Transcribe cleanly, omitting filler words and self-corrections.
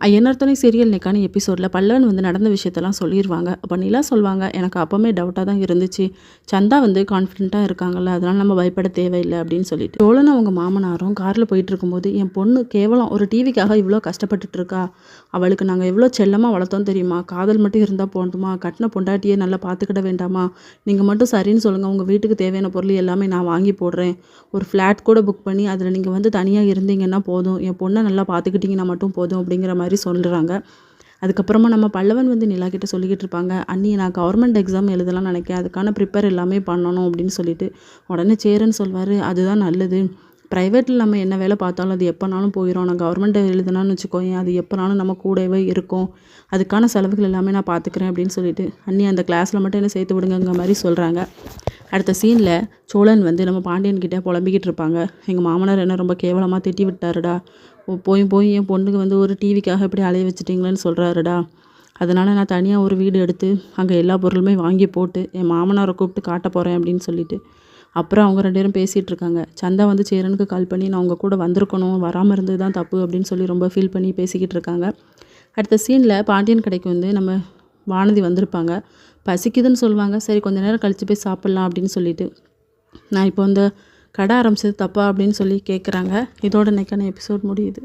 ஐயனார் துணை சீரியல் இன்னைக்கான எபிசோடில் பல்லவன் வந்து நடந்த விஷயத்தெல்லாம் சொல்லிடுவாங்க. அப்போ நிலா சொல்வாங்க, எனக்கு அப்போவுமே டவுட்டாக தான் இருந்துச்சு. சந்தா வந்து கான்ஃபிடென்ட்டாக இருக்காங்கல்ல, அதனால் நம்ம பயப்பட தேவையில்லை அப்படின்னு சொல்லிட்டு. சோழன் அவங்க மாமனாரும் காரில் போயிட்டு இருக்கும்போது, என் பொண்ணு கேவலம் ஒரு டிவிக்காக இவ்வளோ கஷ்டப்பட்டுட்டு இருக்கா. அவளுக்கு நாங்கள் எவ்வளோ செல்லமாக வளர்த்தோம் தெரியுமா? காதல் மட்டும் இருந்தால் போதுமா? கட்டின பொண்டாட்டியே நல்லா பார்த்துக்கிட வேண்டாமா? நீங்கள் மட்டும் சரின்னு சொல்லுங்கள், உங்கள் வீட்டுக்கு தேவையான பொருள் எல்லாமே நான் வாங்கி போடுறேன். ஒரு ஃப்ளாட் கூட புக் பண்ணி அதில் நீங்கள் வந்து தனியாக இருந்தீங்கன்னா போதும், என் பொண்ணை நல்லா பார்த்துக்கிட்டிங்கன்னா மட்டும் போதும் அப்படிங்கிற மாதிரி சொல்கிறாங்க. அதுக்கப்புறமா நம்ம பல்லவன் வந்து நிலா கிட்ட சொல்லிக்கிட்டு இருப்பாங்க, அண்ணி நான் கவர்மெண்ட் எக்ஸாம் எழுதலாம்னு நினைக்கிறேன், அதுக்கான ப்ரிப்பேர் எல்லாமே பண்ணணும் அப்படின்னு சொல்லிட்டு. உடனே சேரன்னு சொல்வார், அதுதான் நல்லது. ப்ரைவேட்டில் நம்ம என்ன வேலை பார்த்தாலும் அது எப்போனாலும் போயிடும். நான் கவர்மெண்ட்டை எழுதுனான்னு வச்சுக்கோங்க, அது எப்போனாலும் நம்ம கூடவே இருக்கும். அதுக்கான செலவுகள் எல்லாமே நான் பார்த்துக்கிறேன் அப்படின்னு சொல்லிட்டு, அண்ணி அந்த கிளாஸில் மட்டும் என்ன சேர்த்து விடுங்கிற மாதிரி சொல்கிறாங்க. அடுத்த சீனில் சோழன் வந்து நம்ம பாண்டியன்கிட்ட புலம்பிக்கிட்டு இருப்பாங்க, எங்கள் மாமனார் என்ன ரொம்ப கேவலமாக திட்டி விட்டாருடா. போய் போய் என் பொண்ணுக்கு வந்து ஒரு டிவிக்காக இப்படி அலைய வச்சுட்டிங்களேன்னு சொல்கிறாருடா. அதனால் நான் தனியாக ஒரு வீடு எடுத்து அங்கே எல்லா பொருளுமே வாங்கி போட்டு என் மாமனாரை கூப்பிட்டு காட்ட போகிறேன் அப்படின்னு சொல்லிட்டு. அப்புறம் அவங்க 2 பேரும் பேசிகிட்டு இருக்காங்க. சந்தா வந்து சேரனுக்கு கால் பண்ணி நான் உங்கள் கூட வந்திருக்கணும், வராமல் இருந்தது தான் தப்பு அப்படின்னு சொல்லி ரொம்ப ஃபீல் பண்ணி பேசிக்கிட்டு இருக்காங்க. அடுத்த சீனில் பாண்டியன் கடைக்கு வந்து நம்ம வானதி வந்திருப்பாங்க. பசிக்குதுன்னு சொல்லுவாங்க. சரி கொஞ்ச நேரம் கழித்து போய் சாப்பிட்லாம் அப்படின்னு சொல்லிட்டு. நான் இப்போ இந்த கடை ஆரம்பிச்சது தப்பா அப்படின்னு சொல்லி கேட்குறாங்க. இதோட இன்னைக்கான எபிசோட் முடியுது.